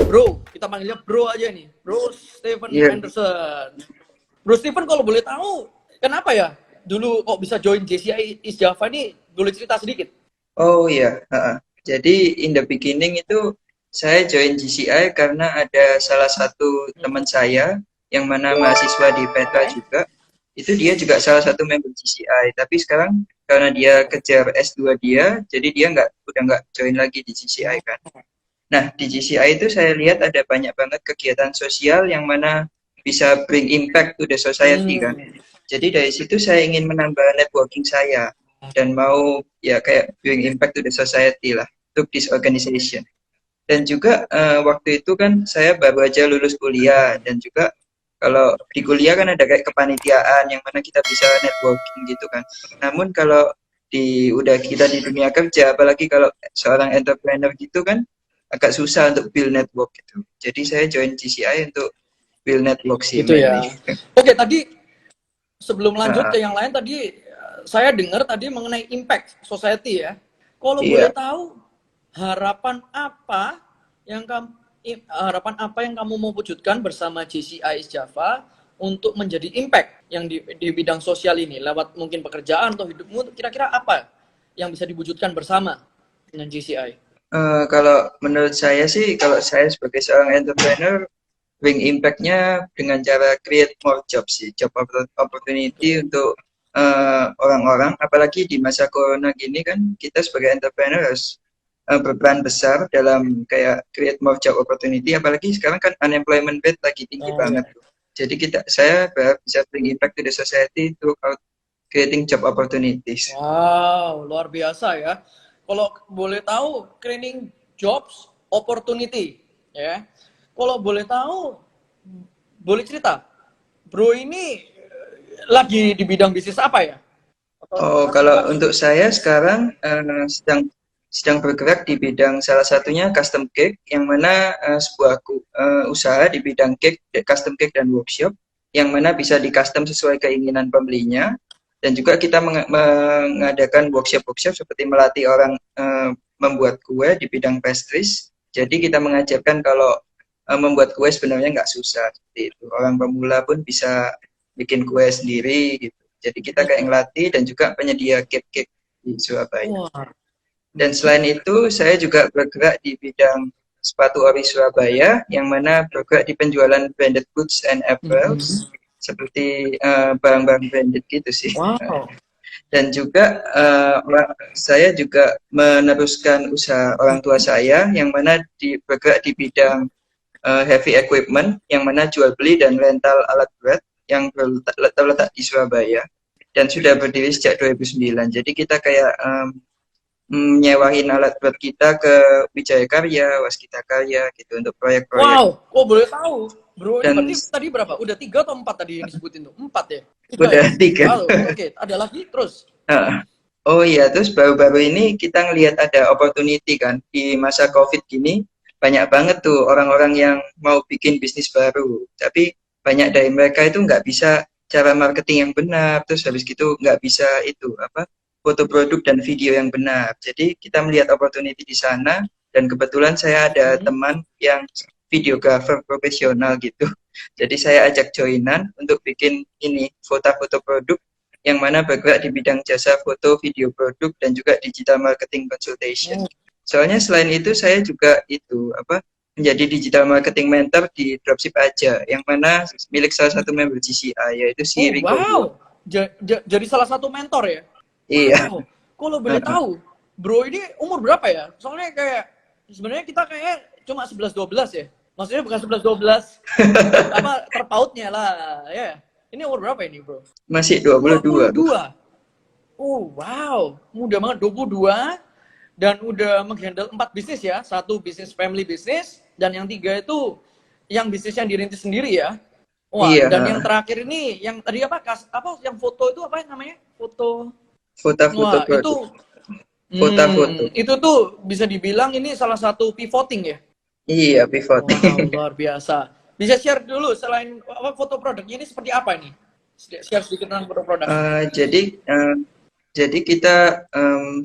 Bro, kita panggilnya Bro aja nih. Bro Stephen Anderson. Bro Stephen, kalau boleh tahu, kenapa ya dulu kok bisa join JCI East Java ini? Boleh cerita sedikit? Oh iya, jadi in the beginning itu saya join GCI karena ada salah satu teman saya yang mana mahasiswa di Petra Oke. juga. Itu dia juga salah satu member GCI. Tapi sekarang karena dia kejar S2 dia, jadi dia udah nggak join lagi di GCI kan. Nah, di GCI itu saya lihat ada banyak banget kegiatan sosial yang mana bisa bring impact to the society kan. Jadi dari situ saya ingin menambah networking saya dan mau ya kayak bring impact to the society lah untuk this organization. Dan juga waktu itu kan saya baru aja lulus kuliah dan juga kalau di kuliah kan ada kayak kepanitiaan yang mana kita bisa networking gitu kan. Namun kalau udah kita di dunia kerja, apalagi kalau seorang entrepreneur gitu kan agak susah untuk build network gitu. Jadi saya join GCI untuk build network sih Gitu ya. mainly. Oke, tadi sebelum lanjut Uh, ke yang lain, tadi saya dengar tadi mengenai impact society ya. Kalau boleh iya. tahu, harapan apa yang kamu mau wujudkan bersama JCI East Java untuk menjadi impact yang di bidang sosial ini lewat mungkin pekerjaan atau hidupmu, kira-kira apa yang bisa diwujudkan bersama dengan JCI? Kalau menurut saya sih, kalau saya sebagai seorang entrepreneur, bring impact-nya dengan cara create more jobs sih, job opportunity untuk orang-orang, apalagi di masa corona gini kan, kita sebagai entrepreneur harus berperan besar dalam kayak create more job opportunity, apalagi sekarang kan unemployment rate lagi tinggi Oh ya. banget tuh. Jadi saya berharap bisa bring impact to the society throughout creating job opportunities. Wow, luar biasa ya. Kalau boleh tahu, training jobs opportunity, ya. Kalau boleh tahu, boleh cerita, Bro ini lagi di bidang bisnis apa ya? Oh, kalau untuk saya sekarang sedang bergerak di bidang salah satunya custom cake, yang mana sebuah usaha di bidang cake, custom cake dan workshop, yang mana bisa di custom sesuai keinginan pembelinya, dan juga kita mengadakan workshop-workshop seperti melatih orang membuat kue di bidang pastries. Jadi kita mengajarkan kalau membuat kue sebenarnya nggak susah, seperti itu. Orang pemula pun bisa bikin kue sendiri gitu. Jadi kita kayak ngelatih dan juga penyedia cake-cake di Surabaya. Wah. Dan selain itu, saya juga bergerak di bidang sepatu ori Surabaya, yang mana bergerak di penjualan branded goods and apparels, seperti barang-barang branded gitu sih. Wow. Dan juga saya juga meneruskan usaha orang tua saya, yang mana bergerak di bidang heavy equipment, yang mana jual beli dan rental alat berat yang terletak di Surabaya dan sudah berdiri sejak 2009. Jadi kita kayak nyewahin alat berat kita ke Wijaya Karya, Waskita Karya gitu untuk proyek-proyek. Wow, kok boleh tahu, Bro ini Dan berarti tadi berapa? Udah 3 atau 4 tadi yang disebutin tuh? 4 ya? 3 udah ya? 3. Wow, oke. Ada lagi terus? Oh iya, terus baru-baru ini kita ngelihat ada opportunity kan di masa COVID gini, banyak banget tuh orang-orang yang mau bikin bisnis baru, tapi banyak dari mereka itu nggak bisa cara marketing yang benar, terus habis gitu nggak bisa itu apa foto produk dan video yang benar. Jadi kita melihat opportunity di sana dan kebetulan saya ada teman yang videographer profesional gitu. Jadi saya ajak joinan untuk bikin ini foto-foto produk yang mana bergerak di bidang jasa foto, video produk, dan juga digital marketing consultation. Soalnya selain itu saya juga menjadi digital marketing mentor di Dropship Aja, yang mana milik salah satu member GCI, yaitu si Oh Riko Gua. wow, jadi salah satu mentor ya? Iya. Wow, kalau boleh tahu, Bro ini umur berapa ya? Soalnya kayak sebenarnya kita kayak cuma 11-12 ya. Maksudnya bukan 11-12 apa terpautnya lah ya. Ini umur berapa ini, Bro? Masih 22 tuh. 22. Oh wow, muda banget, 22 dan udah menghandle 4 bisnis ya. Satu bisnis family bisnis dan yang 3 itu yang bisnis yang dirintis sendiri ya. Wah, Iya. dan yang terakhir ini yang tadi apa yang foto itu apa namanya? Foto. Foto-foto Wah, produk. Foto-foto. itu tuh bisa dibilang ini salah satu pivoting ya. Iya, pivoting. Wow, luar biasa. Bisa share dulu selain apa foto produknya ini seperti apa ini? Share sedikit tentang foto produk. Jadi kita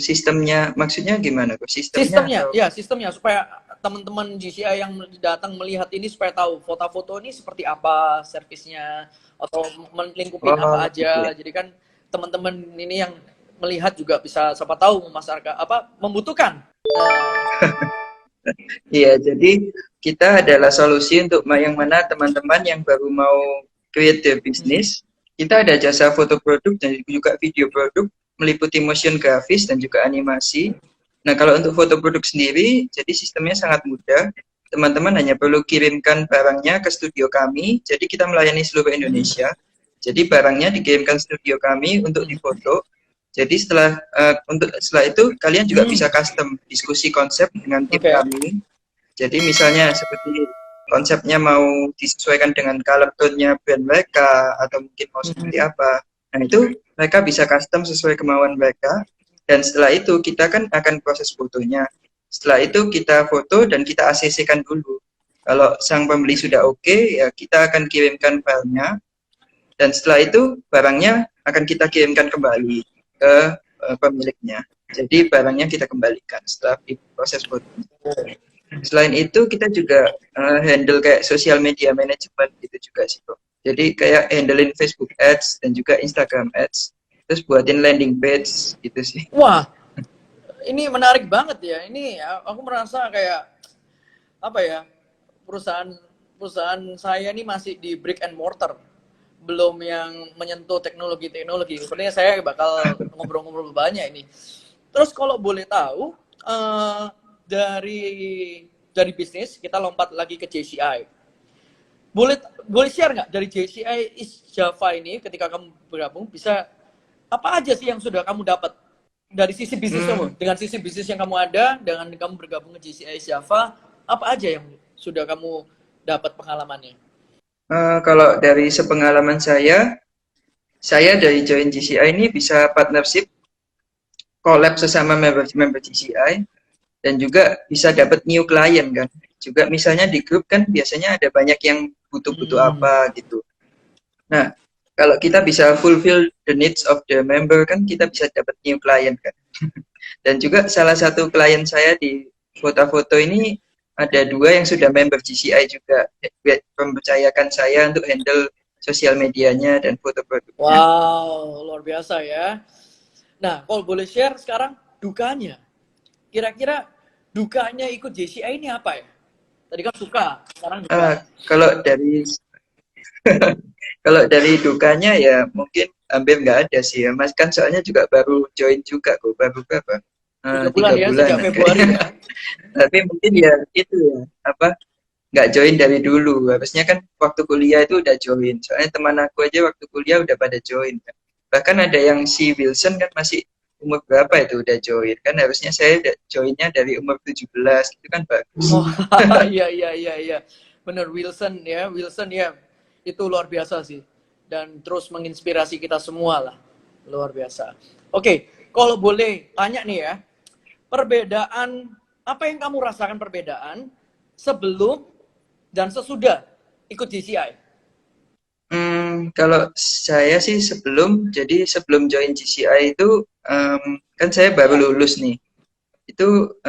sistemnya maksudnya gimana kok? Sistemnya Sistemnya, atau ya sistemnya supaya teman-teman GCI yang datang melihat ini supaya tahu foto-foto ini seperti apa servisnya atau melingkupin Oh, apa gitu ya. aja. Jadi kan teman-teman ini yang melihat juga bisa siapa tahu memasarkan apa membutuhkan. Nah, Iya, jadi kita adalah solusi untuk yang mana teman-teman yang baru mau create their business, kita ada jasa foto produk dan juga video produk, meliputi motion grafis dan juga animasi. Nah, kalau untuk foto produk sendiri, jadi sistemnya sangat mudah. Teman-teman hanya perlu kirimkan barangnya ke studio kami, jadi kita melayani seluruh Indonesia. Jadi barangnya dikirimkan studio kami untuk difoto. Jadi setelah itu kalian juga bisa custom diskusi konsep dengan tim oke. kami. Jadi misalnya seperti konsepnya mau disesuaikan dengan color tone-nya brand mereka atau mungkin mau seperti apa. Nah, itu mereka bisa custom sesuai kemauan mereka. Dan setelah itu kita kan akan proses fotonya. Setelah itu kita foto dan kita ACC-kan dulu. Kalau sang pembeli sudah oke, ya kita akan kirimkan filenya. Dan setelah itu barangnya akan kita kirimkan kembali ke pemiliknya. Jadi barangnya kita kembalikan setelah proses foto. Selain itu kita juga handle kayak social media management gitu juga sih kok. Jadi kayak handlein Facebook Ads dan juga Instagram Ads. Terus buatin landing page gitu sih. Wah, ini menarik banget ya. Ini aku merasa kayak apa ya? Perusahaan perusahaan saya ini masih di brick and mortar. Belum yang menyentuh teknologi-teknologi. Sebenarnya saya bakal ngobrol-ngobrol banyak ini. Terus kalau boleh tahu dari bisnis kita lompat lagi ke JCI. Boleh boleh share nggak dari JCI East Java ini ketika kamu bergabung bisa apa aja sih yang sudah kamu dapat dari sisi bisnis kamu dengan sisi bisnis yang kamu ada dengan kamu bergabung ke JCI East Java apa aja yang sudah kamu dapat pengalamannya? Kalau dari sepengalaman saya dari join GCI ini bisa partnership, collab sesama member GCI, dan juga bisa dapat new client kan. Juga misalnya di grup kan biasanya ada banyak yang butuh-butuh apa gitu. Nah, kalau kita bisa fulfill the needs of the member kan kita bisa dapat new client kan. Dan juga salah satu klien saya di foto-foto ini ada 2 yang sudah member GCI juga, mempercayakan saya untuk handle sosial medianya dan foto produknya. Wow, luar biasa ya. Nah, kalau boleh share sekarang dukanya. Kira-kira dukanya ikut JCI ini apa ya? Tadi kan suka, sekarang Uh, duka. kalau dari kalau dari dukanya ya mungkin hampir nggak ada sih ya, Mas kan soalnya juga baru join juga kok, baru berapa? 3 bulan 3 ya, sejak bulanan Februari kayaknya. ya. Tapi mungkin ya itu ya apa nggak join dari dulu. Harusnya kan waktu kuliah itu udah join. Soalnya teman aku aja waktu kuliah udah pada join kan. Bahkan ada yang si Wilson kan masih umur berapa itu udah join. Kan harusnya saya udah joinnya dari umur 17. Itu kan bagus. Oh, iya iya iya iya. Bener Wilson ya. Itu luar biasa sih. Dan terus menginspirasi kita semua lah. Luar biasa. Oke, kalau boleh tanya nih ya. Perbedaan apa yang kamu rasakan perbedaan sebelum dan sesudah ikut GCI? Kalau saya sih sebelum join GCI itu kan saya baru Ya. lulus nih. Itu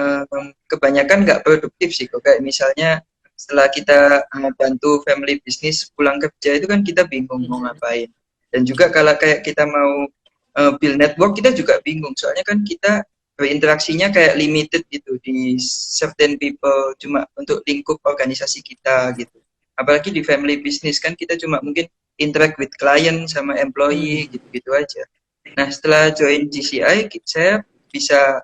kebanyakan nggak produktif sih kok. Kayak misalnya setelah kita bantu family business pulang kerja itu kan kita bingung mau ngapain. Dan juga kalau kayak kita mau build network kita juga bingung. Soalnya kan kita berinteraksinya kayak limited gitu di certain people cuma untuk lingkup organisasi kita gitu. Apalagi di family business kan kita cuma mungkin interact with client sama employee gitu-gitu aja. Nah setelah join GCI saya bisa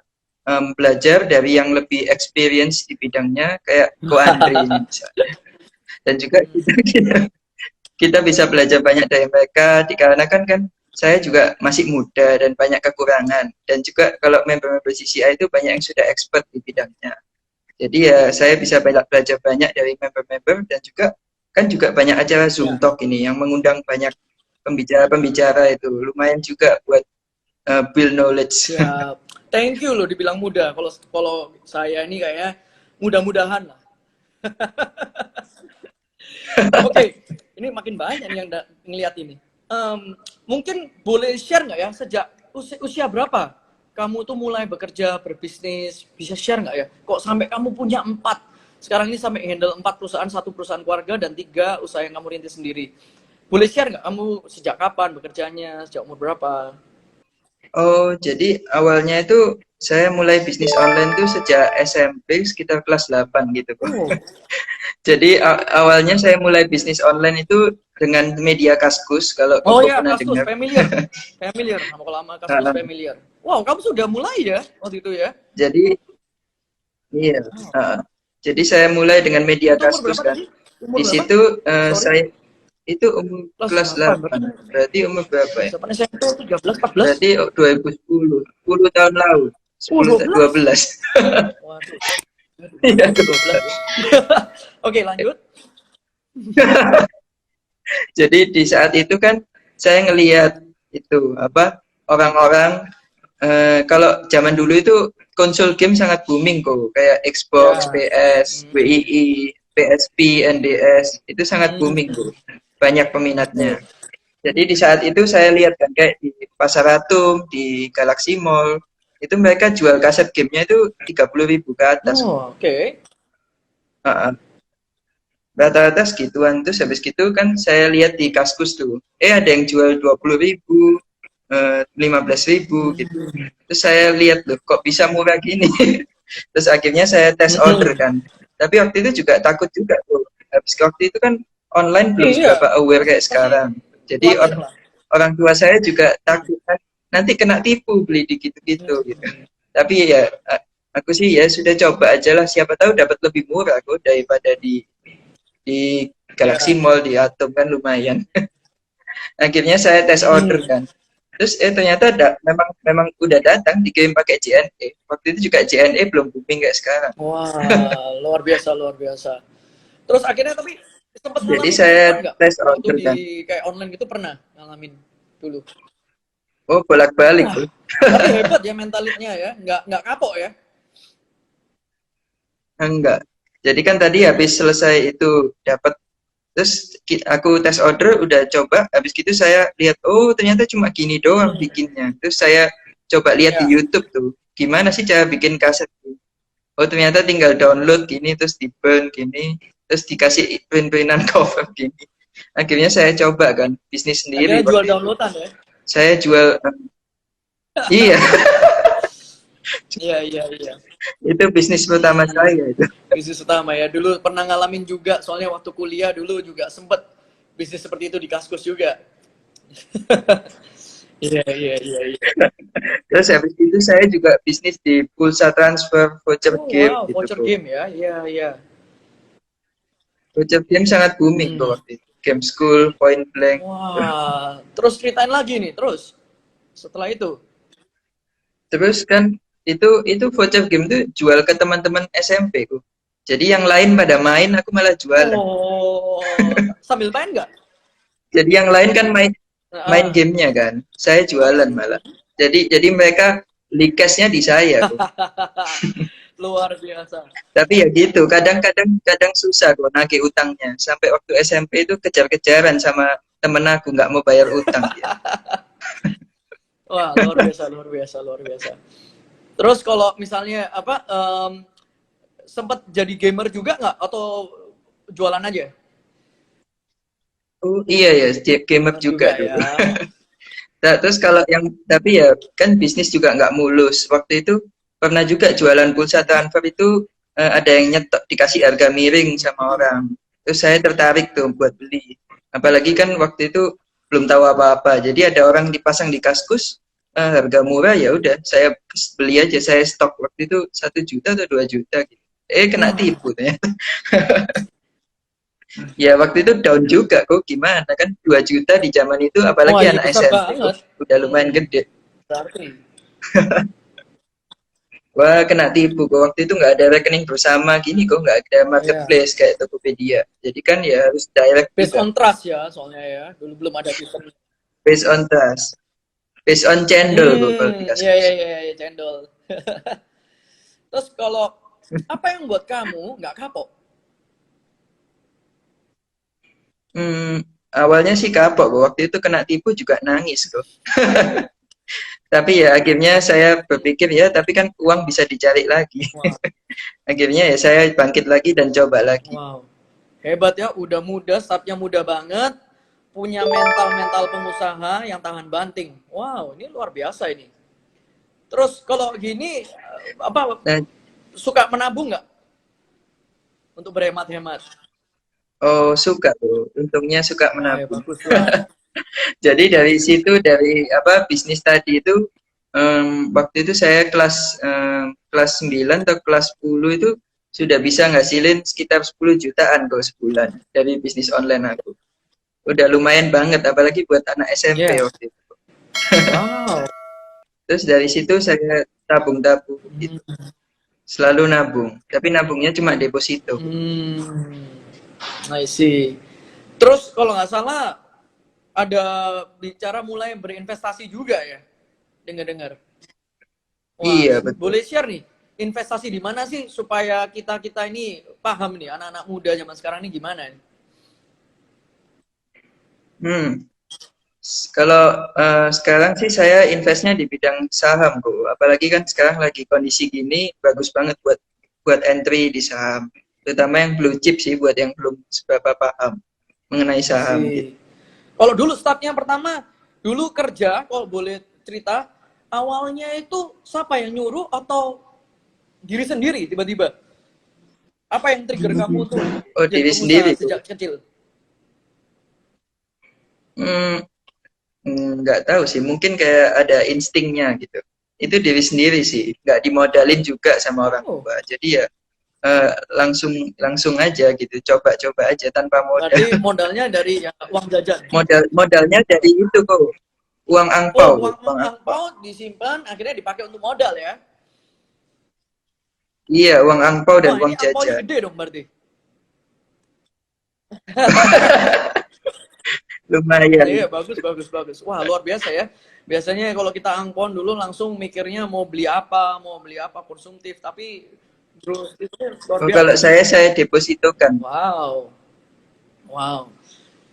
belajar dari yang lebih experience di bidangnya kayak Ko Andre ini misalnya. Dan juga kita bisa belajar banyak dari mereka dikarenakan kan saya juga masih muda dan banyak kekurangan dan juga kalau member-member CCI itu banyak yang sudah expert di bidangnya. Jadi ya saya bisa belajar banyak dari member-member dan juga kan juga banyak acara Zoom Ya. Talk ini yang mengundang banyak pembicara-pembicara itu lumayan juga buat build knowledge. Siap. Thank you loh dibilang muda. Kalau kalau saya ini kayaknya mudah-mudahan lah. Oke, ini makin banyak nih yang ngeliat ini. Mungkin boleh share nggak ya sejak usia berapa kamu tuh mulai bekerja berbisnis? Bisa share nggak ya? Kok sampai kamu punya 4 sekarang ini sampai handle 4 perusahaan, 1 perusahaan keluarga, dan 3 usaha yang kamu rintis sendiri. Boleh share nggak kamu sejak kapan bekerjanya, sejak umur berapa? Oh, jadi awalnya itu saya mulai bisnis online tuh sejak SMP sekitar kelas 8 gitu kok. Oh, Jadi awalnya saya mulai bisnis online itu dengan media Kaskus, kalau oh Koko ya, pernah Kaskus, dengar. familiar. Familiar, nama lama Kaskus Nah, familiar. Wow, kamu sudah mulai ya waktu itu ya? jadi iya. Wow. Jadi saya mulai dengan media Itu umur Kaskus berapa kan. tadi? Umur Di berapa? situ Sorry. saya itu umur Kelas kelas 8, 8. berarti Berarti umur berapa kelas ya? 8 SMP 13, 14. Berarti 2010, 10 tahun lalu. 10 12. 12. Waduh. Aduh, Iya, umur 12 ya. Oke, lanjut. Jadi di saat itu kan saya ngelihat itu apa orang-orang kalau zaman dulu itu konsol game sangat booming kok, kayak Xbox, Ya. PS, Hmm. WII, PSP, NDS itu sangat booming Hmm. kok, banyak peminatnya. Jadi di saat itu saya lihat kan kayak di Pasar Atom, di Galaxy Mall, itu mereka jual kaset gamenya itu 30.000 ke atas. Oh, oke. Uh, Rata-rata segituan. Terus habis gitu kan saya lihat di Kaskus tuh, ada yang jual 20.000, 15.000 gitu. Hmm. Terus saya lihat loh, kok bisa murah gini. Terus akhirnya saya tes order Hmm. kan. Tapi waktu itu juga takut juga tuh. Habis waktu itu kan online belum Iya, seberapa aware kayak pasti sekarang. Jadi khawatir lah. orang tua saya juga takut kan, nanti kena tipu beli di gitu-gitu gitu. Hmm. Tapi ya aku sih ya sudah coba aja lah, siapa tahu dapat lebih murah kok daripada di Galaxy Ya. Mall, di Atom kan lumayan. Akhirnya saya tes order Hmm. kan. Terus ternyata memang memang udah datang dikirim pakai JNE. Waktu itu juga JNE belum booming kayak sekarang. Wah, luar biasa, luar biasa. Terus akhirnya tapi sempat Jadi ngalamin saya penipuan nggak? tes Waktu order di kan. kayak online gitu pernah ngalamin dulu. Oh, bolak-balik Wah, tuh. tapi hebat ya mentalitinya ya, nggak kapok ya. Enggak. Jadi kan tadi habis selesai itu dapat, terus aku tes order udah coba, habis gitu saya lihat oh ternyata cuma gini doang Hmm. bikinnya. Terus saya coba lihat di Ya. YouTube tuh, gimana sih cara bikin kaset. Oh ternyata tinggal download gini, terus di burn gini, terus dikasih print-printan cover gini. Akhirnya saya coba kan bisnis sendiri Akhirnya jual waktu itu. downloadan ya. Saya jual, iya. Iya, iya, iya. Itu bisnis pertama Hmm. saya itu. Bisnis utama ya. Dulu pernah ngalamin juga, soalnya waktu kuliah dulu juga sempet bisnis seperti itu di Kaskus juga. Iya, iya, iya, iya. Terus habis itu saya juga bisnis di pulsa transfer voucher Oh game wow, gitu voucher kok. game ya. Iya, iya. Voucher game sangat booming kok Hmm. waktu itu. Game School, Point Blank. Wah, terus ceritain lagi nih, terus setelah itu. Terus kan itu voucher game tuh jual ke teman-teman SMP kok. Jadi yang lain pada main, aku malah jualan. Oh, sambil main nggak? Jadi yang lain kan main Ah. gamenya kan, saya jualan malah. Jadi mereka likesnya di saya kok. Luar biasa. Tapi ya gitu, kadang susah kok nagih utangnya. Sampai waktu SMP itu kejar-kejaran sama temen aku nggak mau bayar utang dia. Wah, luar biasa, luar biasa, luar biasa. Terus kalau misalnya apa, sempat jadi gamer juga nggak atau jualan aja? Oh iya ya, gamer Jualan juga juga dulu. ya. Nah, terus kalau yang tapi ya kan bisnis juga nggak mulus. Waktu itu pernah juga jualan pulsa transfer itu, ada yang nyetok dikasih harga miring sama orang. Terus saya tertarik tuh buat beli. Apalagi kan waktu itu belum tahu apa-apa. Jadi ada orang dipasang di Kaskus, harga murah ya udah saya beli aja. Saya stok waktu itu 1 juta atau 2 juta gitu. Kena Wah, tipu ya. Ya waktu itu down juga kok, gimana kan 2 juta di zaman itu, wah apalagi iya anak besar SMP kok banget. udah lumayan Hmm, gede. berarti. Wah kena tipu kok, waktu itu nggak ada rekening bersama gini kok, nggak ada Iya. marketplace kayak Tokopedia. Jadi kan ya harus direct Based juga, on trust ya, soalnya ya. Dulu belum ada sistem. based on trust, based on cendol kok kalau di Iya, iya, Kaskus. iya, iya, cendol. Terus kalau apa yang buat kamu nggak kapok? Awalnya sih kapok kok, waktu itu kena tipu juga nangis kok. Tapi ya akhirnya saya berpikir ya, tapi kan uang bisa dicari lagi. Wah, Akhirnya ya saya bangkit lagi dan coba lagi. wow. Hebat ya, udah muda, startnya muda banget, punya mental-mental pengusaha yang tahan banting. Wow, ini luar biasa ini. Terus kalau gini, apa Nah, suka menabung nggak untuk berhemat-hemat? oh suka tuh, untungnya suka Wah, ya menabung. bagus lah. Jadi dari situ, dari apa bisnis tadi itu, waktu itu saya kelas 9 atau kelas 10 itu sudah bisa ngasilin sekitar 10 jutaan kok sebulan dari bisnis online aku. Udah lumayan banget, apalagi buat anak SMP Iya. waktu itu. Wow. Terus dari situ saya tabung-tabung gitu. Hmm. Selalu nabung, tapi nabungnya cuma deposito. I see. Terus kalau nggak salah ada bicara mulai berinvestasi juga ya? Dengar-dengar. Wah, Iya, betul. boleh share nih, investasi di mana sih supaya kita ini paham nih, anak-anak muda zaman sekarang ini gimana nih? Hmm. Kalau sekarang sih saya investnya di bidang saham, Bu. Apalagi kan sekarang lagi kondisi gini, bagus banget buat buat entry di saham. Terutama yang blue chip sih, buat yang belum seberapa paham mengenai I saham gitu. see. Kalau dulu startnya pertama, dulu kerja, kalau boleh cerita, awalnya itu siapa yang nyuruh atau diri sendiri tiba-tiba? Apa yang trigger kamu untuk Oh, jadi diri pengusaha sendiri, Bu. sejak kecil? Hmm, nggak tahu sih, mungkin kayak ada instingnya gitu. Itu diri sendiri sih, nggak dimodalin juga sama orang Oh, tua. Jadi ya langsung langsung aja gitu, coba-coba aja tanpa modal. berarti modalnya dari ya, uang jajan. Modalnya dari itu kok, uang Oh, angpau, uang uang angpau. angpau disimpan, akhirnya dipakai untuk modal ya? Iya, uang angpau dan Wah, ini uang angpaunya jajan. gede dong berarti. Lumayan. Iya, bagus, bagus, bagus. Wah, luar biasa ya. Biasanya kalau kita angpon dulu langsung mikirnya mau beli apa konsumtif, tapi terus itu luar Oh, kalau biasa. saya depositokan. Wow, wow.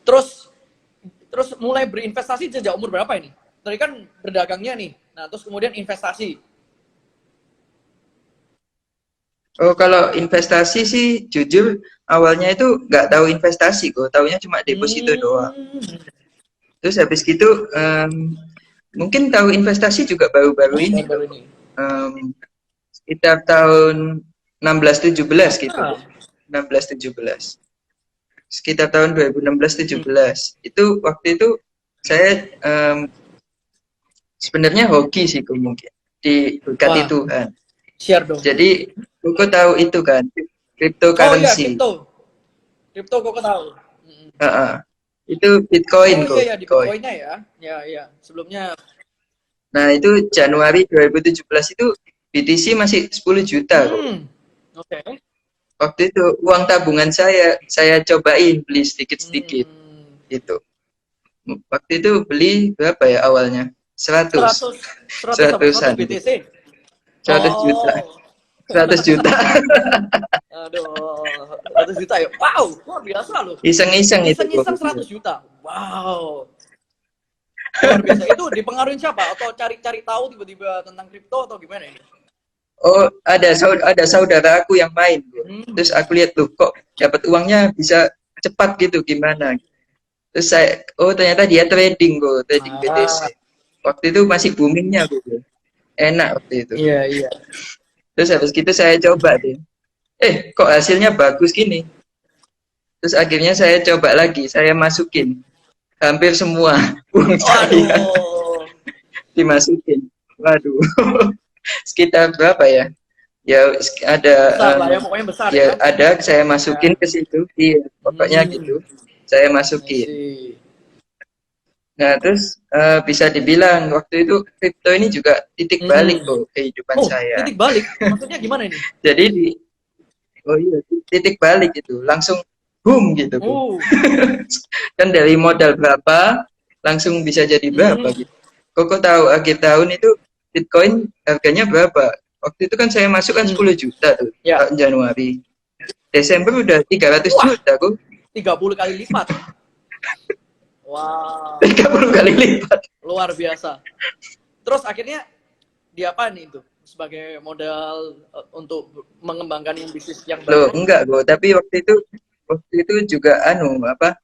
Terus terus mulai berinvestasi sejak umur berapa ini? Tadi kan berdagangnya nih. Nah, terus kemudian investasi. Oh, kalau investasi sih jujur awalnya itu nggak tahu investasi kok, taunya cuma deposito doang. Hmm. Terus habis gitu mungkin tahu investasi juga baru-baru ini Baru-baru tuh. ini. Sekitar tahun 16-17 gitu. Ah. 16-17. Sekitar tahun 2016-17. Itu waktu itu saya sebenarnya hoki sih kok mungkin. Diberkati Wah, Tuhan. share dong. Jadi Koko tahu itu kan, Oh iya, cryptocurrency. kripto. Kripto kok tahu. Hmm. Itu Oh Bitcoin iya kok, ya di Bitcoin. Bitcoin-nya ya. Ya iya. Sebelumnya Nah, itu Januari 2017 itu BTC masih 10 juta kok. Oke. Waktu itu uang tabungan saya cobain beli sedikit-sedikit Hmm. gitu. Waktu itu beli berapa ya awalnya? 100. 100 apa? 100 100-an gitu. BTC. 100 juta. Oh. 100 juta. Aduh, 100 juta ya. Wow, luar biasa loh. Iseng-iseng itu Iseng-iseng kok. 100 juta. Wow. Luar biasa. Itu dipengaruhi siapa? Atau cari-cari tahu tiba-tiba tentang kripto atau gimana ini? Oh, ada saudara aku yang main. Terus aku lihat tuh kok dapat uangnya bisa cepat gitu gimana. Terus ternyata dia trading kok, trading BTC. Waktu itu masih boomingnya gitu. Enak waktu itu. Iya, iya. Terus habis gitu saya coba deh. Kok hasilnya bagus gini. Terus akhirnya saya coba lagi, saya masukin hampir semua uang saya dimasukin. Waduh. Sekitar berapa ya? Ya ada Besar lah ya, pokoknya besar ya, ya. ada saya masukin ke situ. Iya, pokoknya gitu. Saya masukin. Nah, terus bisa dibilang waktu itu kripto ini juga titik balik kok kehidupan saya. Titik balik? Maksudnya gimana ini? Jadi oh iya, titik balik itu langsung boom gitu. Kan dari modal berapa langsung bisa jadi berapa gitu. Koko tahu akhir tahun itu Bitcoin harganya berapa? Waktu itu kan saya masuk kan 10 juta tuh tahun Januari. Desember udah 300 juta kok. 30 kali lipat. Wow. 30 kali lipat. Luar biasa. Terus akhirnya diapain itu sebagai modal untuk mengembangkan yang bisnis yang Loh, baru? enggak kok. Tapi waktu itu juga apa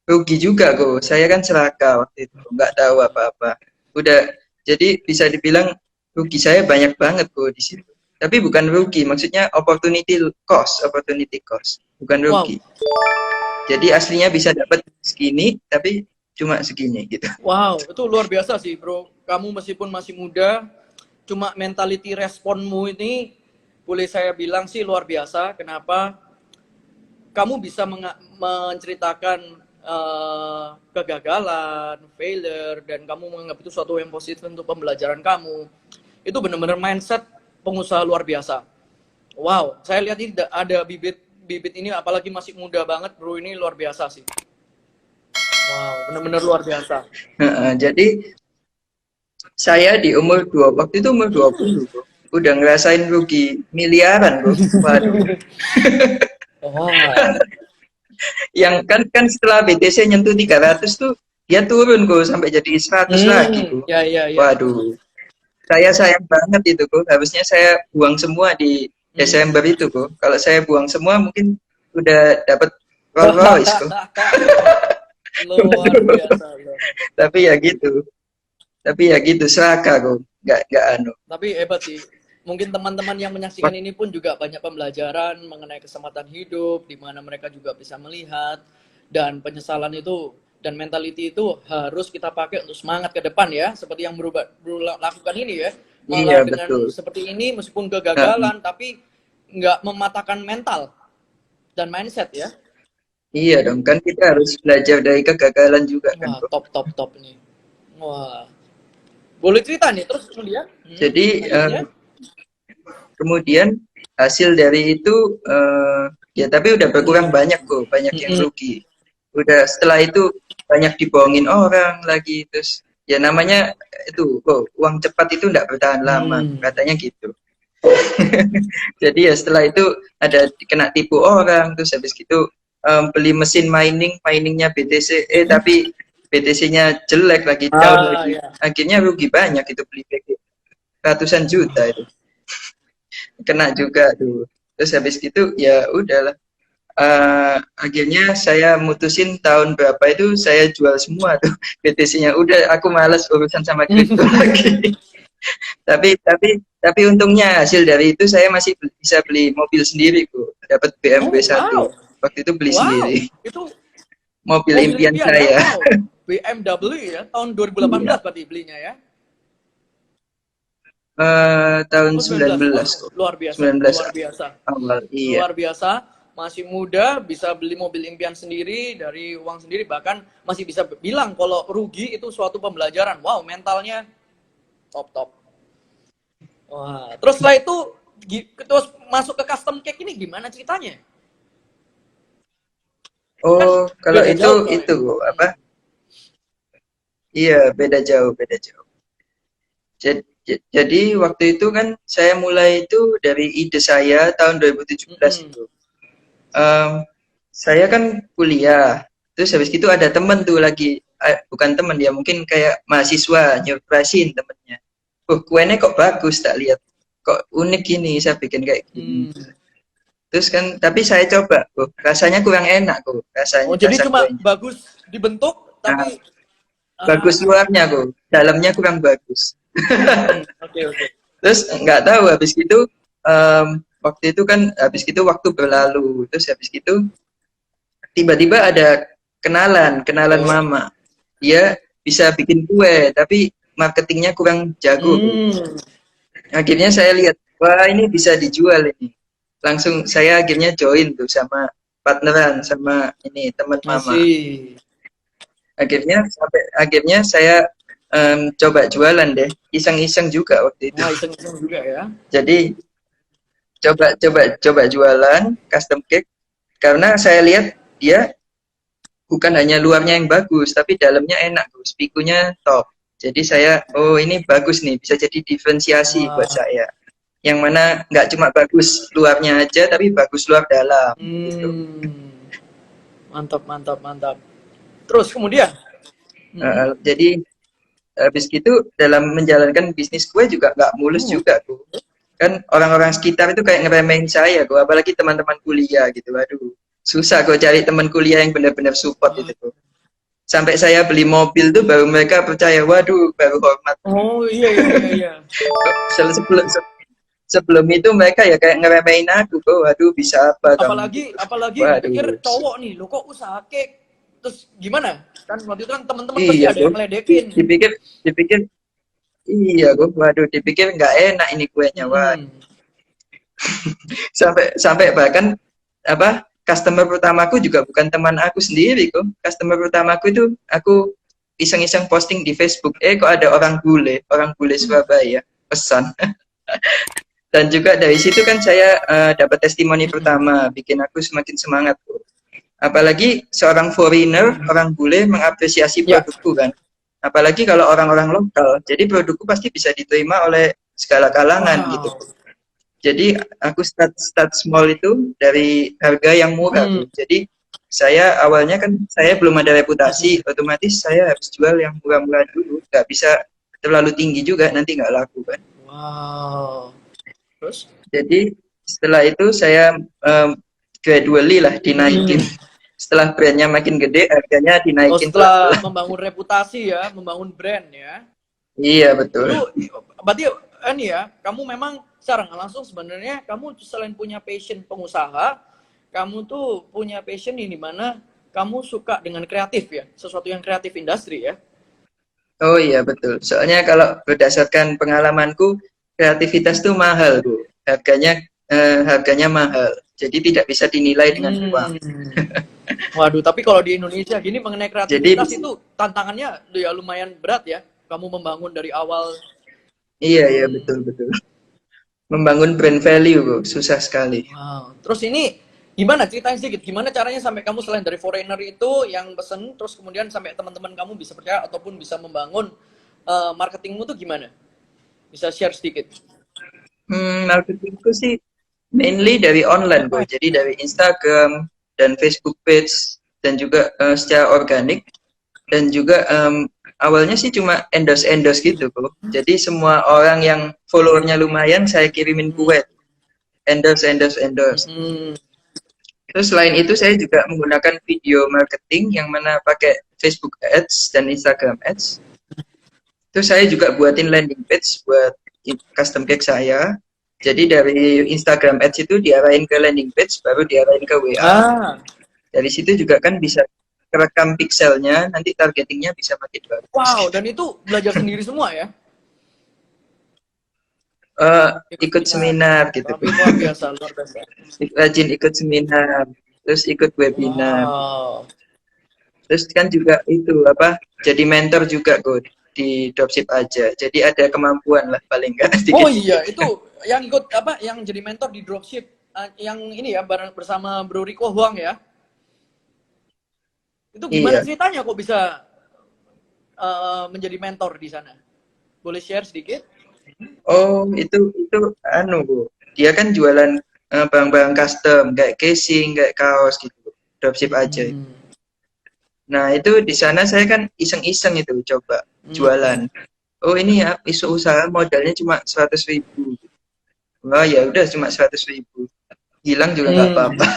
rugi juga kok. Saya kan celaka waktu itu, nggak tahu apa-apa. Udah, jadi bisa dibilang rugi saya banyak banget kok di situ. Tapi bukan rugi, maksudnya opportunity cost, bukan Wow, rugi. Jadi aslinya bisa dapat segini, tapi cuma segini gitu. wow, itu luar biasa sih, bro. Kamu meskipun masih muda, cuma mentality responmu ini boleh saya bilang sih luar biasa. Kenapa? Kamu bisa menceritakan kegagalan, failure, dan kamu menganggap itu suatu yang positif untuk pembelajaran kamu. Itu benar-benar mindset pengusaha luar biasa. Wow, saya lihat ini ada bibit ini, apalagi masih muda banget, bro, ini luar biasa sih. Wow, benar-benar luar biasa. Jadi saya di waktu itu umur 20 bro. Udah ngerasain rugi miliaran bro. Waduh. Wah, Yang kan setelah BTC nyentuh 300 tuh dia turun kok sampai jadi 100 lagi kok. ya, ya, ya. Waduh. Saya sayang banget itu kok. Harusnya saya buang semua di Desember itu kok. Kalau saya buang semua mungkin udah dapat Rolls Royce kok. Luar biasa loh. Tapi ya gitu. Tapi ya gitu selaka kok. Nggak anu. Tapi hebat sih. Mungkin teman-teman yang menyaksikan ini pun juga banyak pembelajaran mengenai kesempatan hidup, di mana mereka juga bisa melihat, dan penyesalan itu dan mentality itu harus kita pakai untuk semangat ke depan ya, seperti yang lakukan ini ya. Malah Iya dengan betul. seperti ini meskipun kegagalan, tapi nggak mematahkan mental dan mindset ya. Iya dong, kan kita harus belajar dari kegagalan juga kan, Wah, bro. top nih. Wah, boleh cerita nih terus kemudian? Jadi Lanjutnya? kemudian hasil dari itu ya tapi udah berkurang banyak kok, banyak yang rugi. Udah setelah itu banyak dibohongin orang lagi, terus ya namanya itu uang cepat itu enggak bertahan lama, katanya gitu. Jadi ya setelah itu ada kena tipu orang, terus habis gitu beli mesin miningnya BTC, tapi BTC-nya jelek lagi, down lagi. Ya. Akhirnya rugi banyak itu beli ratusan juta itu. Kena juga tuh. Terus habis gitu ya udahlah. Akhirnya saya mutusin tahun berapa itu saya jual semua tuh BTC-nya. Udah aku malas urusan sama kripto lagi. tapi untungnya hasil dari itu saya masih bisa beli mobil sendiri kok. Dapat BMW 1. Waktu itu beli sendiri. Itu mobil impian ya? saya. Wow. BMW ya, tahun 2018 berarti belinya ya? Tahun 19. Luar biasa. 19 Luar biasa. awal, iya. Luar biasa. Masih muda, bisa beli mobil impian sendiri dari uang sendiri, bahkan masih bisa bilang kalau rugi itu suatu pembelajaran. Wow, mentalnya top. Wah, terus setelah itu terus masuk ke custom cake ini gimana ceritanya? Oh, Kan kalau beda jauh, itu apa? Iya, beda jauh. Jadi waktu itu kan saya mulai itu dari ide saya tahun 2017 itu. Saya kan kuliah, terus habis itu ada temen tuh lagi, bukan temen ya, mungkin kayak mahasiswa nyurprasin temennya. Kuenya kok bagus, tak lihat, kok unik gini, saya bikin kayak gini. Terus kan, tapi saya coba, rasanya kurang enak kok, rasanya. Jadi cuma kuenya bagus dibentuk, tapi bagus luarnya kok, dalamnya kurang bagus. Oke. Terus nggak tahu habis itu waktu itu kan habis itu waktu berlalu, terus habis itu tiba-tiba ada kenalan mama, dia bisa bikin kue tapi marketingnya kurang jago. Akhirnya saya lihat, wah ini bisa dijual ini, langsung saya akhirnya join tuh sama partneran sama ini teman mama. Akhirnya saya coba jualan deh, iseng-iseng juga waktu itu. Iseng-iseng juga ya. Jadi coba jualan custom cake karena saya lihat dia bukan hanya luarnya yang bagus, tapi dalamnya enak, spikunya top. Jadi saya, ini bagus nih, bisa jadi diferensiasi buat saya. Yang mana nggak cuma bagus luarnya aja, tapi bagus luar dalam. Gitu. Mantap. Terus kemudian? Jadi habis gitu dalam menjalankan bisnis gue juga nggak mulus Oh. juga tuh. Kan orang-orang sekitar itu kayak ngeremehin saya gue, apalagi teman-teman kuliah gitu. Aduh, susah gue cari teman kuliah yang benar-benar support Wah. itu tuh. Sampai saya beli mobil tuh baru mereka percaya, waduh, baru hormat. Oh iya iya iya iya. Sebelum sebelum itu mereka ya kayak ngeremehin aku, kok, waduh bisa apa kamu gitu. Apalagi dipikir Waduh, cowok nih, lo kok usaha cake, terus gimana? Kan waktu itu kan teman-teman pasti iya ada kok. yang ngeledekin. Dipikir, dipikir, iya kok, waduh, dipikir nggak enak ini kuenya, wah. Hmm. Sampai sampai bahkan apa customer pertamaku juga bukan teman aku sendiri kok. Customer pertamaku itu aku iseng-iseng posting di Facebook, kok ada orang bule Surabaya pesan. Dan juga dari situ kan saya dapat testimoni pertama, bikin aku semakin semangat tuh. Apalagi seorang foreigner, orang bule mengapresiasi Ya. produkku kan. Apalagi kalau orang-orang lokal, jadi produkku pasti bisa diterima oleh segala kalangan gitu. Wow. Jadi aku start small itu dari harga yang murah Hmm. tuh. Jadi saya awalnya kan saya belum ada reputasi, otomatis saya harus jual yang murah-murah dulu. Nggak bisa terlalu tinggi juga, nanti nggak laku kan. Wow. Terus? Jadi setelah itu saya gradually lah dinaikin. Setelah brandnya makin gede, harganya Oh, dinaikin setelah pelan-pelan. membangun reputasi ya, membangun brand ya. Iya betul. Lu berarti ini ya, kamu memang secara nggak langsung sebenarnya kamu selain punya passion pengusaha, kamu tuh punya passion ini mana kamu suka dengan kreatif ya, sesuatu yang kreatif industri ya. Oh iya betul. Soalnya kalau berdasarkan pengalamanku, kreativitas tuh mahal, Bu. Harganya mahal. Jadi tidak bisa dinilai dengan uang. Hmm. Waduh, tapi kalau di Indonesia gini mengenai Jadi kreativitas itu tantangannya ya lumayan berat ya. Kamu membangun dari awal. iya iya Hmm. betul betul. Membangun brand value, Bu, susah sekali. Wow. Terus ini gimana ceritain sedikit? Gimana caranya sampai kamu selain dari foreigner itu yang pesen, terus kemudian sampai teman-teman kamu bisa percaya ataupun bisa membangun marketingmu tuh gimana? Bisa share sedikit. Marketingku sih mainly dari online, Bu. Jadi dari Instagram dan Facebook page dan juga secara organik dan juga awalnya sih cuma endorse gitu, Bu. Jadi semua orang yang followernya lumayan saya kirimin kue, endorse. Hmm. Terus selain itu saya juga menggunakan video marketing yang mana pakai Facebook Ads dan Instagram Ads. Terus saya juga buatin landing page buat custom cake saya. Jadi dari Instagram Ads itu diarahin ke landing page, baru diarahin ke WA. Ah, Dari situ juga kan bisa kerekam pixelnya, nanti targetingnya bisa makin bagus. wow. Dan itu belajar sendiri semua ya? Ikut seminar gitu, Tapi luar biasa, luar biasa. rajin ikut seminar, terus ikut webinar. Wow. Terus kan juga itu apa? Jadi mentor juga kok di dropship aja. Jadi ada kemampuan lah paling enggak Oh sedikit-sedikit. iya, itu yang ikut apa? Yang jadi mentor di dropship yang ini ya bareng bersama Bro Riko Huang ya. Itu gimana Iya. ceritanya kok bisa menjadi mentor di sana? Boleh share sedikit? Oh, itu anu, Bu. Dia kan jualan barang-barang custom kayak casing, kayak kaos gitu. Dropship aja. Hmm. Nah, itu di sana saya kan iseng-iseng itu coba jualan. Oh, ini ya isu usaha modalnya cuma 100.000. Wah, ya udah cuma 100.000. Hilang juga nggak Hmm. apa-apa.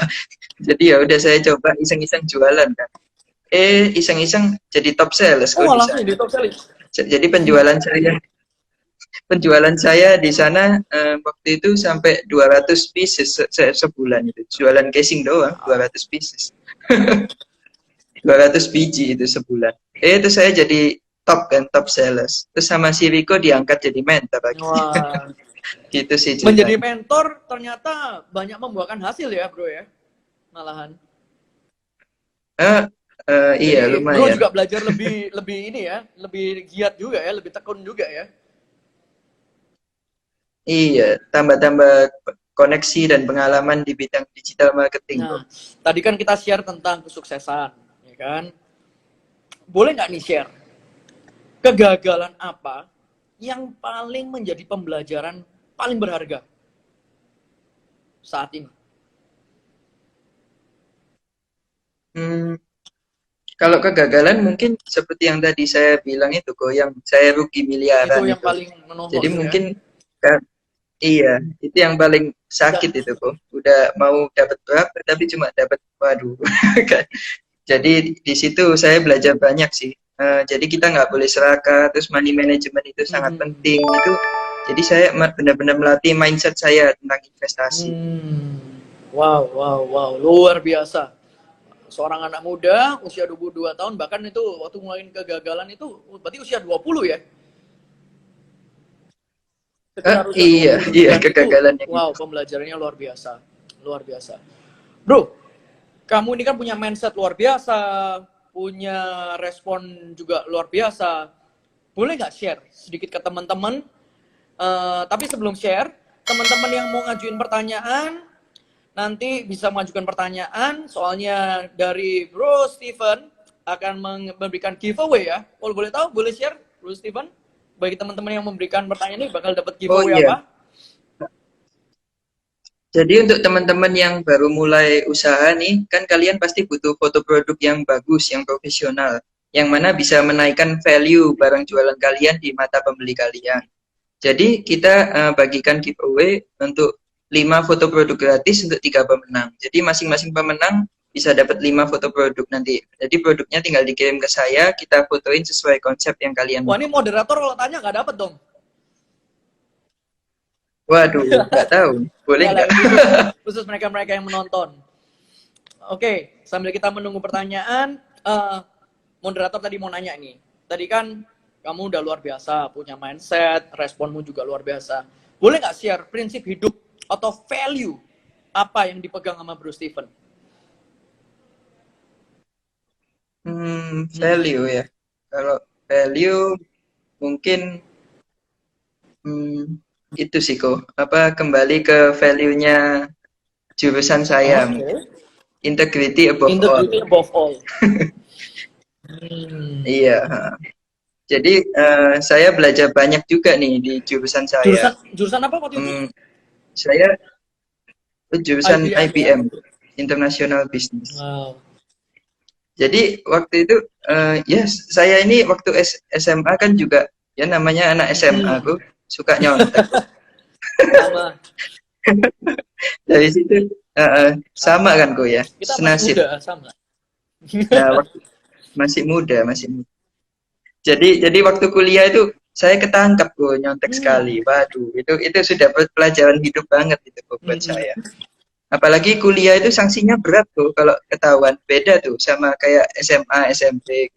Jadi ya udah saya coba iseng-iseng jualan kan. Iseng-iseng jadi top sales Oh, kok di langsung sana. jadi top selling. Jadi penjualan saya di sana waktu itu sampai 200 pieces sebulan itu. Jualan casing doang 200 pieces. 200 biji itu sebulan. Itu saya jadi top sales. Terus sama si Rico diangkat jadi mentor lagi. Wah. Gitu sih Menjadi ceritanya. mentor ternyata banyak membuahkan hasil ya, Bro ya. Malahan. Eh, iya Jadi Bro lumayan. juga belajar lebih lebih ini ya, lebih giat juga ya, lebih tekun juga ya. Iya, tambah-tambah koneksi dan pengalaman di bidang digital marketing kok. Nah, tadi kan kita share tentang kesuksesan, ya kan? Boleh nggak nih share kegagalan apa yang paling menjadi pembelajaran paling berharga saat ini? Hmm, Kalau kegagalan mungkin seperti yang tadi saya bilang itu kok, yang saya rugi Itu miliaran yang itu. paling Jadi menomor ya. mungkin kan, iya, itu yang paling sakit Dan itu kok. Udah mau dapat berapa tapi cuma dapat waduh. Jadi di situ saya belajar banyak sih. Jadi kita nggak boleh serakah, terus money management itu sangat hmm, penting itu. Jadi saya benar-benar melatih mindset saya tentang investasi. hmm, wow, wow, wow, luar biasa. Seorang anak muda usia 22 tahun, bahkan itu waktu ngelain kegagalan itu berarti usia 20 ya. Sekitar usia Iya, 20 iya dan itu kegagalan yang wow, itu. pembelajarannya luar biasa. Luar biasa. Bro, kamu ini kan punya mindset luar biasa, punya respon juga luar biasa. Boleh nggak share sedikit ke teman-teman? Tapi sebelum share, teman-teman yang mau ngajuin pertanyaan, nanti bisa mengajukan pertanyaan. Soalnya dari Bro Steven akan memberikan giveaway ya. Kalau boleh tahu, boleh share Bro Steven? Bagi teman-teman yang memberikan pertanyaan ini bakal dapat Oh giveaway iya, apa? jadi untuk teman-teman yang baru mulai usaha nih, kan kalian pasti butuh foto produk yang bagus, yang profesional, yang mana bisa menaikkan value barang jualan kalian di mata pembeli kalian. Jadi kita bagikan giveaway untuk 5 foto produk gratis untuk 3 pemenang. Jadi masing-masing pemenang bisa dapat 5 foto produk nanti. Jadi produknya tinggal dikirim ke saya, kita fotoin sesuai konsep yang kalian Wah, ini mau. moderator kalau tanya nggak dapat dong. Waduh, nggak tahu. Boleh Nggak lah, nggak? ini khusus mereka-mereka yang menonton. Oke, sambil kita menunggu pertanyaan, moderator tadi mau nanya nih. Tadi kan kamu udah luar biasa, punya mindset, responmu juga luar biasa. Boleh nggak share prinsip hidup atau value apa yang dipegang sama Bro Steven? Value ya. Kalau value mungkin itu sih kok. Apa kembali ke value-nya jurusan saya Oke. mungkin. Integrity above all. Integrity above all. Hmm. Iya. Jadi saya belajar banyak juga nih di jurusan saya. Jurusan jurusan apa waktu itu? Hmm, saya jurusan IBM ya. IBM, International Business. Wow. Jadi waktu itu ya saya ini waktu SMA kan juga ya namanya anak SMA aku suka nyontek. Sama. Dari situ sama kan kok ya, Kita masih senasib. muda, sama. Nah, waktu masih muda, masih muda. Jadi waktu kuliah itu saya ketangkap kok nyontek sekali. Waduh, itu sudah pelajaran hidup banget itu kok buat saya. Apalagi kuliah itu sanksinya berat tuh kalau ketahuan. Beda tuh sama kayak SMA, SMP.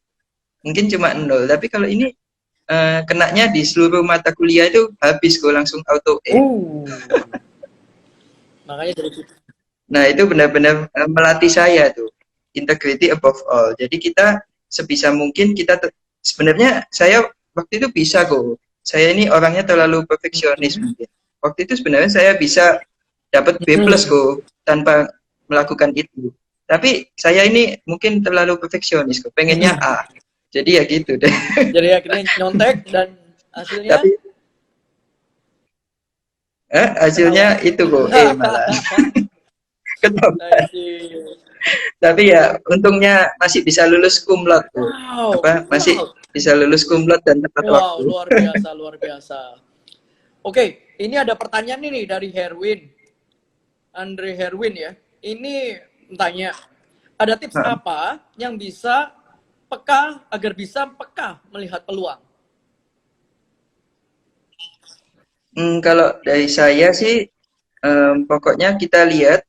Mungkin cuma 0, tapi kalau ini kenanya di seluruh mata kuliah itu habis kok langsung auto E. Makanya dari situ. Nah, itu benar-benar melatih saya tuh. Integrity above all. Jadi kita sebisa mungkin kita sebenarnya saya waktu itu bisa kok. Saya ini orangnya terlalu perfeksionis mungkin. Waktu itu sebenarnya saya bisa dapat B+ kok tanpa melakukan itu. Tapi saya ini mungkin terlalu perfeksionis kok. Pengennya A. Jadi ya gitu deh. Jadi akhirnya nyontek dan hasilnya Tapi hasilnya itu kok malah. Tapi ya untungnya masih bisa lulus cum laude tuh. Wow, Apa masih bisa lulus cum laude dan tepat waktu. luar biasa, luar biasa. Oke, ini ada pertanyaan nih dari Herwin. Andre Herwin ya. Ini tanya, ada tips apa yang bisa peka agar bisa peka melihat peluang? Kalau dari saya sih pokoknya kita lihat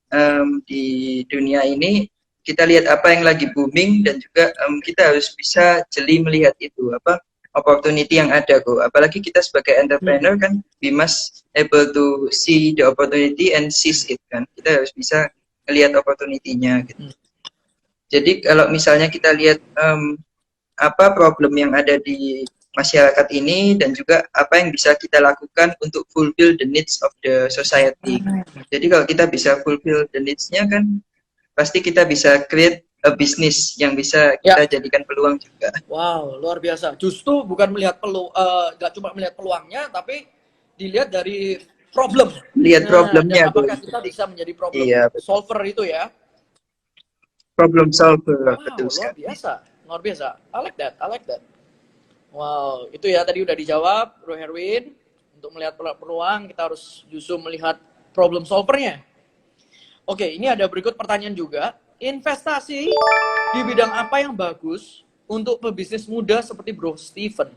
di dunia ini kita lihat apa yang lagi booming dan juga kita harus bisa jeli melihat itu apa opportunity yang ada kok. Apalagi kita sebagai entrepreneur kan we must able to see the opportunity and seize it kan. Kita harus bisa melihat opportunity-nya gitu. Jadi kalau misalnya kita lihat apa problem yang ada di masyarakat ini dan juga apa yang bisa kita lakukan untuk fulfill the needs of the society. Jadi kalau kita bisa fulfill the needs-nya kan pasti kita bisa create a business yang bisa kita jadikan peluang juga. Wow, luar biasa. Justru bukan melihat nggak cuma melihat peluangnya, tapi dilihat dari problem. Lihat problemnya. Dan apakah kita bisa menjadi problem solver itu ya? Problem solver. Wow, luar biasa. luar biasa. I like that, I like that. Wow, itu ya tadi udah dijawab, Bro Herwin. Untuk melihat peluang, kita harus justru melihat problem solvernya. Oke, ini ada berikut pertanyaan juga. Investasi di bidang apa yang bagus untuk pebisnis muda seperti Bro Steven?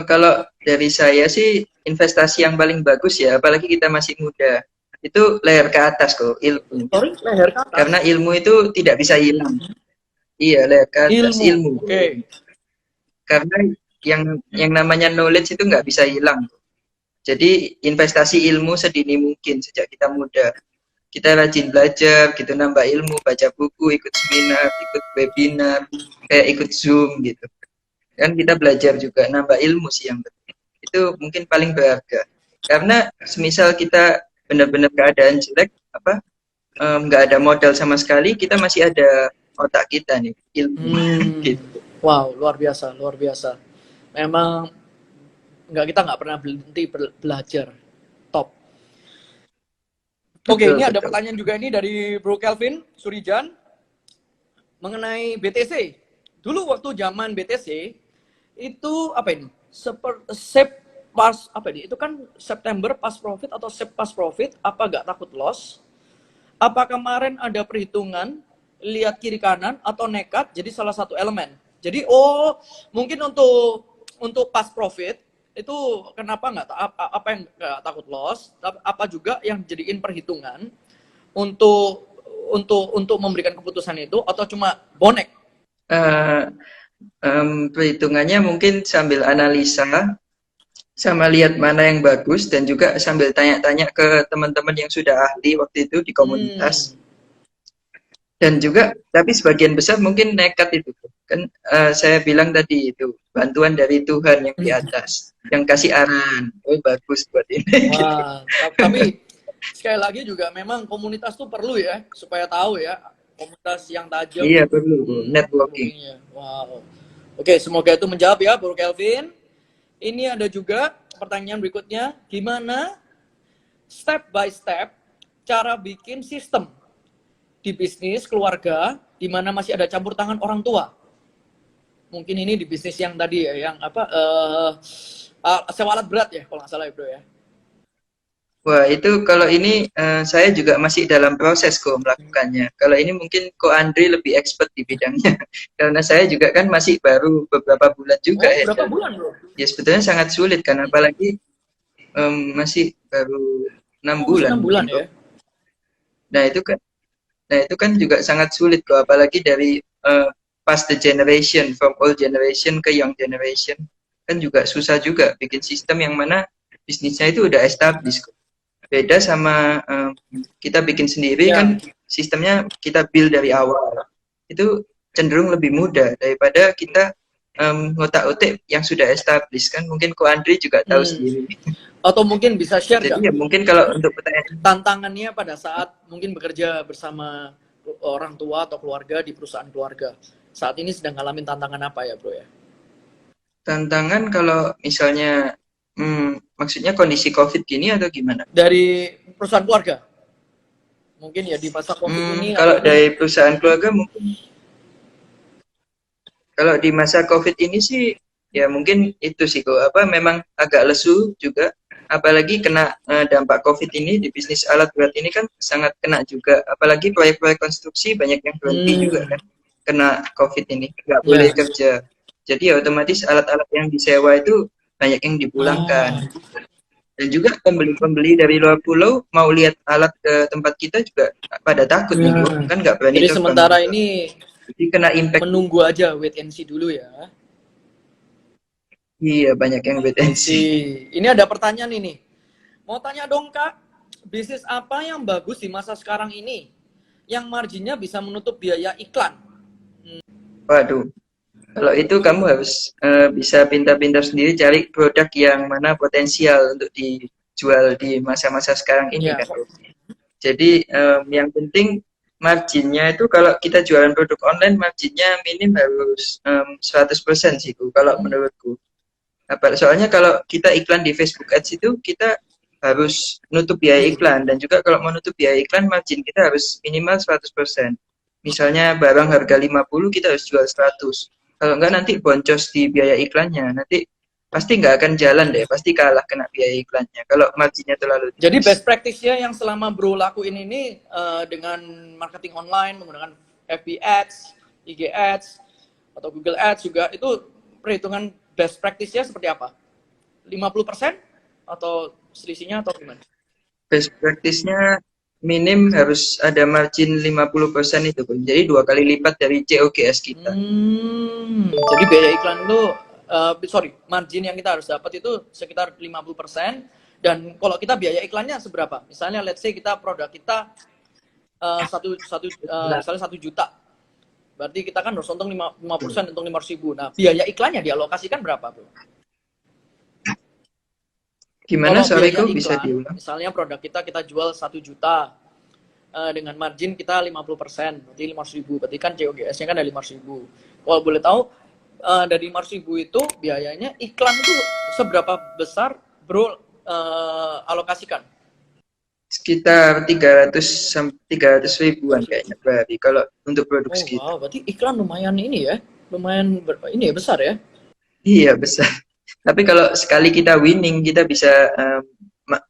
Kalau dari saya sih investasi yang paling bagus ya, apalagi kita masih muda, itu leher ke atas kok, ilmu. Sorry, leher ke atas. Karena ilmu itu tidak bisa hilang. Iya, leher ke atas, ilmu. Oke. Karena yang namanya knowledge itu nggak bisa hilang. Jadi investasi ilmu sedini mungkin sejak kita muda. Kita rajin belajar, gitu, nambah ilmu, baca buku, ikut seminar, ikut webinar, kayak ikut Zoom gitu. Kan kita belajar juga, nambah ilmu sih yang penting. Itu mungkin paling berharga. Karena semisal kita benar-benar keadaan jelek, nggak ada modal sama sekali, kita masih ada otak kita nih, ilmu. Gitu. Wow, luar biasa, luar biasa. Memang kita nggak pernah berhenti belajar. Top. Oke, ini ada pertanyaan juga ini dari Bro Kelvin Surijan mengenai BTC. Dulu waktu zaman BTC itu apa ini? Itu kan September pas profit atau Sep pas profit, apa nggak takut loss? Apa kemarin ada perhitungan lihat kiri kanan atau nekat jadi salah satu elemen? Jadi mungkin untuk pas profit itu kenapa nggak apa yang nggak takut loss, apa juga yang jadiin perhitungan untuk memberikan keputusan itu atau cuma bonek? Perhitungannya mungkin sambil analisa sama lihat mana yang bagus dan juga sambil tanya-tanya ke teman-teman yang sudah ahli waktu itu di komunitas. Dan juga tapi sebagian besar mungkin nekat itu kan, saya bilang tadi itu bantuan dari Tuhan yang di atas yang kasih arahan, bagus buat ini. Wah, tapi sekali lagi juga memang komunitas tuh perlu ya supaya tahu ya, komunitas yang tajam. Iya, perlu networking. Wow. Oke, semoga itu menjawab ya Bro Kelvin. Ini ada juga pertanyaan berikutnya, gimana step by step cara bikin sistem di bisnis keluarga di mana masih ada campur tangan orang tua? Mungkin ini di bisnis yang tadi ya, yang sewa alat berat ya kalau nggak salah ya Bro ya. Wah, itu kalau ini saya juga masih dalam proses kok melakukannya. Kalau ini mungkin Ko Andri lebih expert di bidangnya. Karena saya juga kan masih baru beberapa bulan juga ya. Berapa bulan Bro? Ya sebetulnya sangat sulit kan, apalagi masih baru 6 bulan. 6 bulan ya. Nah itu kan juga sangat sulit kok, apalagi dari past the generation, from old generation ke young generation. Kan juga susah juga bikin sistem yang mana bisnisnya itu udah established kok. Beda sama kita bikin sendiri kan sistemnya kita build dari awal. Itu cenderung lebih mudah daripada kita ngotak-otik yang sudah established kan. Mungkin Ko Andri juga tahu sendiri. Atau mungkin bisa share jadi ya mungkin kalau untuk pertanyaan tantangannya pada saat mungkin bekerja bersama orang tua atau keluarga di perusahaan keluarga. Saat ini sedang ngalamin tantangan apa ya Bro ya? Tantangan kalau misalnya maksudnya kondisi COVID gini atau gimana? Dari perusahaan keluarga? Mungkin ya di masa COVID ini. Kalau dari perusahaan keluarga mungkin. Kalau di masa COVID ini sih ya mungkin itu sih kok memang agak lesu juga. Apalagi kena dampak COVID ini di bisnis alat berat ini kan sangat kena juga. Apalagi proyek-proyek konstruksi banyak yang berhenti juga kan. Kena COVID ini nggak boleh kerja. Jadi ya otomatis alat-alat yang disewa itu banyak yang dipulangkan. Dan juga pembeli-pembeli dari luar pulau mau lihat alat ke tempat kita juga pada takut nih, kan nggak berani. Jadi sementara ini jadi kena impact. Menunggu aja, wait and see dulu ya. Iya, banyak yang wait and see. Ini ada pertanyaan ini. Mau tanya dong Kak, bisnis apa yang bagus di masa sekarang ini? Yang marginnya bisa menutup biaya iklan? Waduh. Kalau itu kamu harus bisa pintar-pintar sendiri cari produk yang mana potensial untuk dijual di masa-masa sekarang ini kan. Jadi yang penting marginnya itu kalau kita jualan produk online marginnya minim harus 100% sih kalau menurutku. Soalnya kalau kita iklan di Facebook Ads itu kita harus nutup biaya iklan dan juga kalau menutup biaya iklan margin kita harus minimal 100%. Misalnya barang harga 50, kita harus jual 100. Kalau enggak nanti boncos di biaya iklannya. Nanti pasti nggak akan jalan deh, pasti kalah kena biaya iklannya. Kalau marginnya terlalu Jadi tipis. best practice-nya yang selama bro lakuin ini dengan marketing online menggunakan FB Ads, IG Ads, atau Google Ads juga, itu perhitungan best practice-nya seperti apa? 50% atau selisihnya atau gimana? Best practice-nya minim harus ada margin 50% itu pun. Jadi 2 kali lipat dari COGS kita. Jadi biaya iklan itu, margin yang kita harus dapat itu sekitar 50%. Dan kalau kita biaya iklannya seberapa? Misalnya let's say kita produk kita misalnya 1 juta. Berarti kita kan harus untung 5%, untung 500.000. Nah, biaya iklannya dialokasikan berapa, bro? Gimana, Kalau sorry biaya kok bisa iklan, diulang? misalnya produk kita jual 1 juta, dengan margin kita 50%, berarti 500.000. Berarti kan COGS-nya kan ada 500.000. Kalau boleh tahu, dari 500.000 itu biayanya iklan itu seberapa besar, bro, alokasikan? Sekitar 300 ribuan kayaknya per hari kalau untuk produk Oh segitu. wow, berarti iklan lumayan ini ya, lumayan ini ya, besar ya. Iya, besar. Tapi kalau sekali kita winning, kita bisa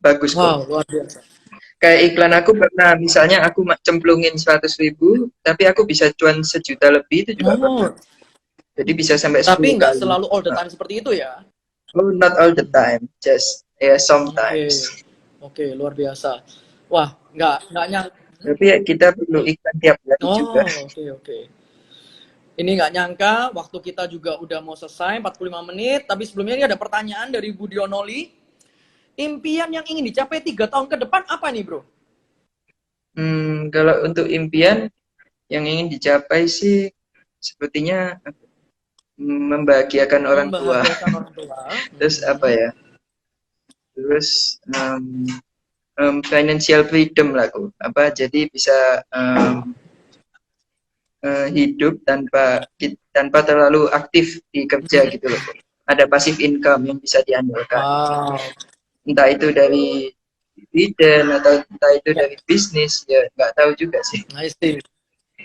bagus kok. Wow, luar biasa. Kayak iklan aku pernah, misalnya aku cemplungin 100 ribu, tapi aku bisa cuan 1 juta lebih, itu juga pernah. Oh, Jadi bisa sampai 10 tapi nggak kali. selalu all the time seperti itu ya. Oh, not all the time, just sometimes. Oke, luar biasa. Wah, nggak nyangka. Tapi ya kita perlu iklan tiap hari juga. Oke. Ini nggak nyangka, waktu kita juga udah mau selesai, 45 menit. Tapi sebelumnya ini ada pertanyaan dari Budionoli. Impian yang ingin dicapai 3 tahun ke depan apa nih, bro? Kalau untuk impian yang ingin dicapai sih, sepertinya membahagiakan orang tua. Terus apa ya? Terus financial freedom lah, jadi bisa hidup tanpa terlalu aktif di kerja gitu loh. Ada passive income yang bisa diandalkan. Wow. Entah itu dari dividen atau entah itu dari bisnis, ya nggak tahu juga sih.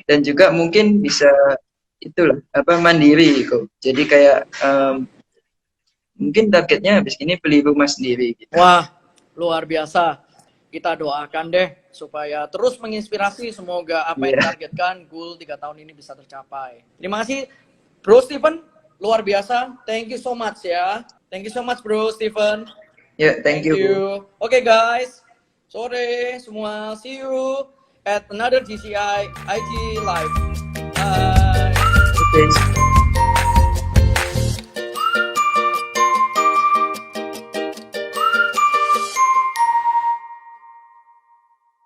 Dan juga mungkin bisa itulah mandiri kok. Jadi kayak mungkin targetnya habis ini beli rumah sendiri gitu. Wah, luar biasa. Kita doakan deh supaya terus menginspirasi, semoga apa yang ditargetkan goal 3 tahun ini bisa tercapai. Terima kasih Bro Steven, luar biasa. Thank you so much ya. Thank you so much Bro Steven. Ya, thank you. Oke guys, sore semua. See you at another GCI IG Live. Bye. Okay.